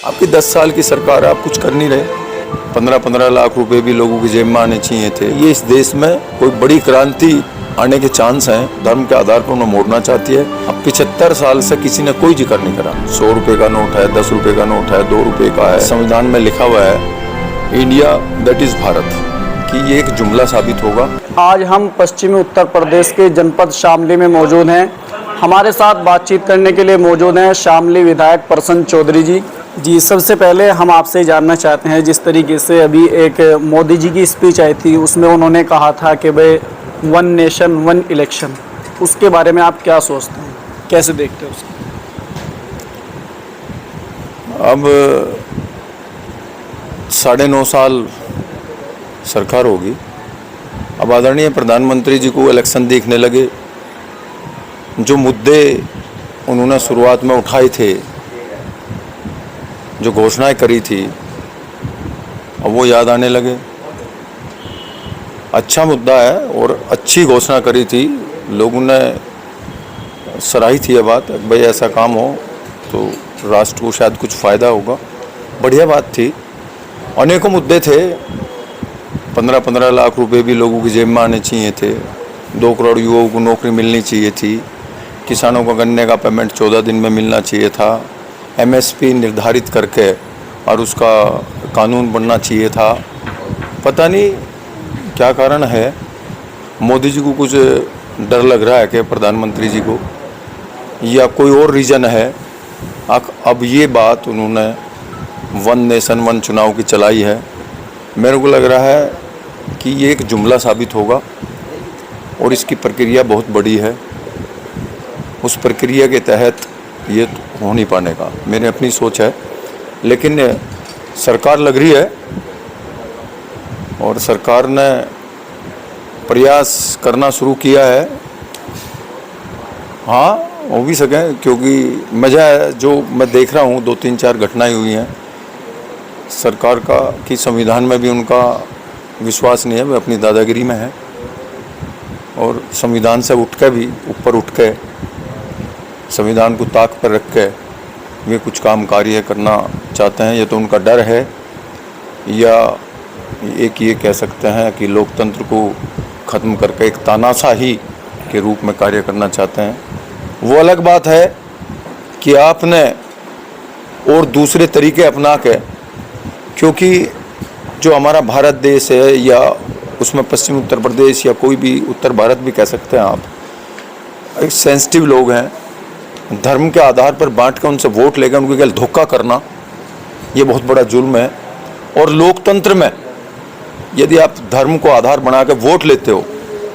आपकी 10 साल की सरकार है, आप कुछ कर नहीं रहे। 15-15 लाख रुपए भी लोगों की जेब में आने चाहिए थे। ये इस देश में कोई बड़ी क्रांति आने के चांस हैं। धर्म के आधार पर उन्हें मोड़ना चाहती है। अब 75 साल से किसी ने कोई जिक्र नहीं करा। 100 रुपए का नोट है, 10 रुपए का नोट है, 2 रुपए का है। संविधान में लिखा हुआ है इंडिया दैट इज भारत, कि ये एक जुमला साबित होगा। आज हम पश्चिमी उत्तर प्रदेश के जनपद शामली में मौजूद हैं। हमारे साथ बातचीत करने के लिए मौजूद हैं शामली विधायक प्रसन्न चौधरी जी। जी, सबसे पहले हम आपसे जानना चाहते हैं, जिस तरीके से अभी एक मोदी जी की स्पीच आई थी, उसमें उन्होंने कहा था कि भाई वन नेशन वन इलेक्शन, उसके बारे में आप क्या सोचते हैं, कैसे देखते हैं उसको? अब 9.5 साल सरकार होगी। अब आदरणीय प्रधानमंत्री जी को इलेक्शन देखने लगे। जो मुद्दे उन्होंने शुरुआत में उठाए थे, जो घोषणाएं करी थी, अब वो याद आने लगे। अच्छा मुद्दा है और अच्छी घोषणा करी थी, लोगों ने सराही थी ये बात, भाई ऐसा काम हो तो राष्ट्र को शायद कुछ फ़ायदा होगा। बढ़िया बात थी। अनेकों मुद्दे थे। 15-15 लाख रुपए भी लोगों की जेब में आने चाहिए थे। 2 करोड़ युवाओं को नौकरी मिलनी चाहिए थी। किसानों को गन्ने का पेमेंट 14 दिन में मिलना चाहिए था। MSP निर्धारित करके और उसका कानून बनना चाहिए था। पता नहीं क्या कारण है, मोदी जी को कुछ डर लग रहा है कि प्रधानमंत्री जी को, या कोई और रीज़न है। अब ये बात उन्होंने वन नेशन वन चुनाव की चलाई है। मेरे को लग रहा है कि ये एक जुमला साबित होगा और इसकी प्रक्रिया बहुत बड़ी है। उस प्रक्रिया के तहत ये तो हो नहीं पाने का, मेरी अपनी सोच है। लेकिन सरकार लग रही है और सरकार ने प्रयास करना शुरू किया है। हाँ, हो भी सके, क्योंकि मज़ा है जो मैं देख रहा हूँ। 2-3-4 घटनाएं हुई हैं सरकार का कि संविधान में भी उनका विश्वास नहीं है, वे अपनी दादागिरी में है और संविधान से उठ के भी ऊपर उठ के संविधान को ताक पर रख के वे कुछ काम कार्य करना चाहते हैं। ये तो उनका डर है, या एक ये कह सकते हैं कि लोकतंत्र को ख़त्म करके एक तानाशाही के रूप में कार्य करना चाहते हैं। वो अलग बात है कि आपने और दूसरे तरीके अपना के, क्योंकि जो हमारा भारत देश है, या उसमें पश्चिमी उत्तर प्रदेश या कोई भी उत्तर भारत भी कह सकते हैं आप, एक सेंसिटिव लोग हैं। धर्म के आधार पर बांट कर उनसे वोट लेकर उनको केवल धोखा करना, ये बहुत बड़ा जुल्म है। और लोकतंत्र में यदि आप धर्म को आधार बना कर वोट लेते हो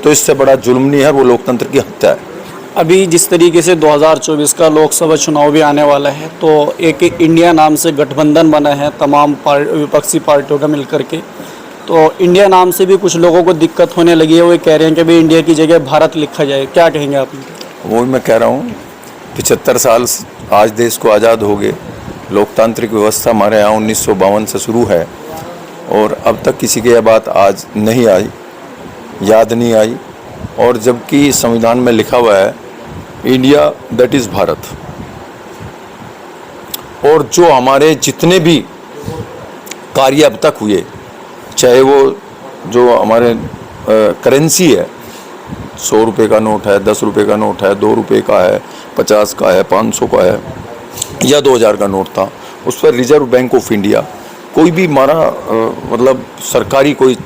तो इससे बड़ा जुल्म नहीं है, वो लोकतंत्र की हत्या है। अभी जिस तरीके से 2024 का लोकसभा चुनाव भी आने वाला है, तो एक इंडिया नाम से गठबंधन बना है तमाम विपक्षी पार्टियों का मिलकर के। तो इंडिया नाम से भी कुछ लोगों को दिक्कत होने लगी है। वो कह रहे हैं कि भाई इंडिया की जगह भारत लिखा जाए, क्या कहेंगे आप? वो मैं कह रहा हूँ, 75 साल आज देश को आज़ाद हो गए। लोकतांत्रिक व्यवस्था हमारे यहाँ 1952 से शुरू है और अब तक किसी की यह बात आज नहीं आई, याद नहीं आई। और जबकि संविधान में लिखा हुआ है इंडिया दैट इज़ भारत, और जो हमारे जितने भी कार्य अब तक हुए, चाहे वो जो हमारे करेंसी है, 100 रुपये का नोट है, 10 रुपये का नोट है, 2 रुपये का है, 50 का है, 500 का है, या 2000 का नोट था, उस पर रिजर्व बैंक ऑफ इंडिया, कोई भी हमारा मतलब सरकारी कोई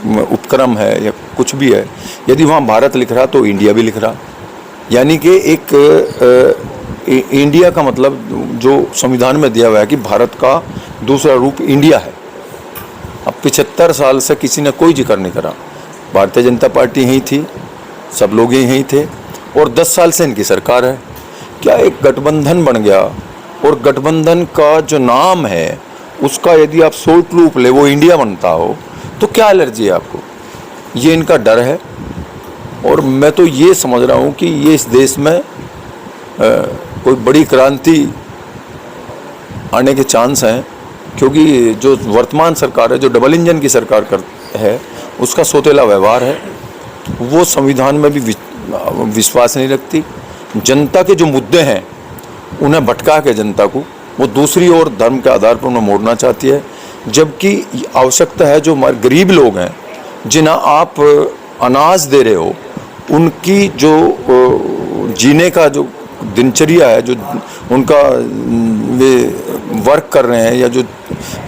उपक्रम है या कुछ भी है, यदि वहाँ भारत लिख रहा तो इंडिया भी लिख रहा। यानी कि एक इंडिया का मतलब जो संविधान में दिया हुआ है कि भारत का दूसरा रूप इंडिया है। अब 75 साल से किसी ने कोई जिक्र नहीं करा। भारतीय जनता पार्टी यहीं थी, सब लोग यहीं थे, और 10 साल से इनकी सरकार है। क्या एक गठबंधन बन गया, और गठबंधन का जो नाम है उसका यदि आप शॉर्ट रूप ले वो इंडिया बनता हो, तो क्या एलर्जी है आपको? ये इनका डर है। और मैं तो ये समझ रहा हूँ कि ये इस देश में कोई बड़ी क्रांति आने के चांस हैं, क्योंकि जो वर्तमान सरकार है, जो डबल इंजन की सरकार है, उसका सोतेला व्यवहार है। वो संविधान में भी विश्वास नहीं रखती। जनता के जो मुद्दे हैं उन्हें भटका के जनता को वो दूसरी ओर धर्म के आधार पर उन्हें मोड़ना चाहती है। जबकि आवश्यकता है जो हमारे गरीब लोग हैं जिन्हें आप अनाज दे रहे हो, उनकी जो जीने का जो दिनचर्या है, जो उनका वे वर्क कर रहे हैं या जो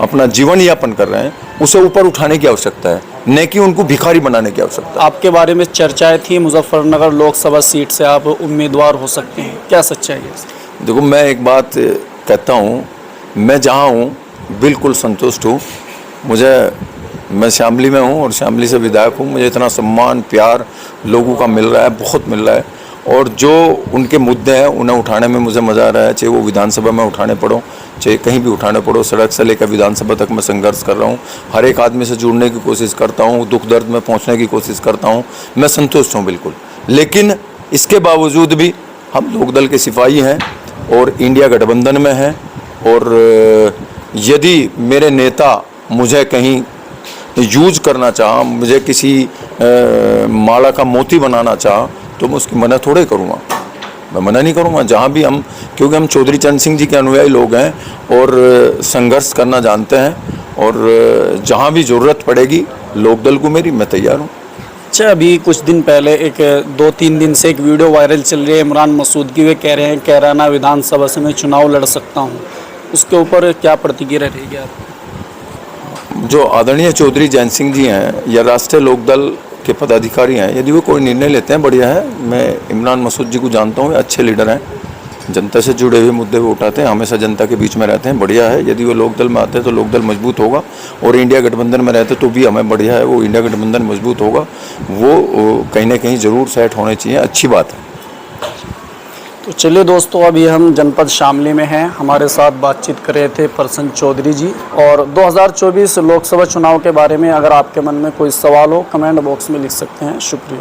अपना जीवन यापन कर रहे हैं, उसे ऊपर उठाने की आवश्यकता है, न कि उनको भिखारी बनाने की आवश्यकता है। आपके बारे में चर्चाएं थी, मुजफ्फरनगर लोकसभा सीट से आप उम्मीदवार हो सकते हैं, क्या सच्चाई है? देखो, मैं एक बात कहता हूँ, मैं जहाँ हूँ बिल्कुल संतुष्ट हूँ। मैं शामली में हूँ और शामली से विधायक हूँ। मुझे इतना सम्मान प्यार लोगों का मिल रहा है, बहुत मिल रहा है। और जो उनके मुद्दे हैं उन्हें उठाने में मुझे मज़ा आ रहा है, चाहे वो विधानसभा में उठाने पड़ो, चाहे कहीं भी उठाने पड़ो। सड़क से लेकर विधानसभा तक मैं संघर्ष कर रहा हूँ, हर एक आदमी से जुड़ने की कोशिश करता हूँ, दुख दर्द में पहुँचने की कोशिश करता हूँ। मैं संतुष्ट हूँ बिल्कुल। लेकिन इसके बावजूद भी हम लोकदल के सिपाही हैं और इंडिया गठबंधन में हैं, और यदि मेरे नेता मुझे कहीं यूज करना चाहा, मुझे किसी माला का मोती बनाना चाहा, तो मैं उसकी मना थोड़े करूँगा, मैं मना नहीं करूँगा। जहाँ भी हम, क्योंकि हम चौधरी चरण सिंह जी के अनुयायी लोग हैं और संघर्ष करना जानते हैं, और जहाँ भी ज़रूरत पड़ेगी लोकदल को मेरी, मैं तैयार हूँ। अच्छा, अभी कुछ दिन पहले 2-3 दिन से एक वीडियो वायरल चल रही है इमरान मसूद की। वे कह रहे हैं कैराना विधानसभा से मैं चुनाव लड़ सकता हूँ, उसके ऊपर क्या प्रतिक्रिया रहेगी आपकी? जो आदरणीय चौधरी जयंत सिंह जी हैं या राष्ट्रीय लोकदल के पदाधिकारी हैं, यदि वो कोई निर्णय लेते हैं बढ़िया है। मैं इमरान मसूद जी को जानता हूँ, अच्छे लीडर हैं, जनता से जुड़े हुए मुद्दे वो उठाते हैं, हमेशा जनता के बीच में रहते हैं, बढ़िया है। यदि वो लोकदल में आते हैं तो लोकदल मजबूत होगा, और इंडिया गठबंधन में रहते तो भी हमें बढ़िया है, वो इंडिया गठबंधन मजबूत होगा, वो कहीं ना कहीं ज़रूर सेट होने चाहिए, अच्छी बात है। तो चलिए दोस्तों, अभी हम जनपद शामली में हैं, हमारे साथ बातचीत कर रहे थे प्रसन्न चौधरी जी। और 2024 लोकसभा चुनाव के बारे में अगर आपके मन में कोई सवाल हो, कमेंट बॉक्स में लिख सकते हैं। शुक्रिया।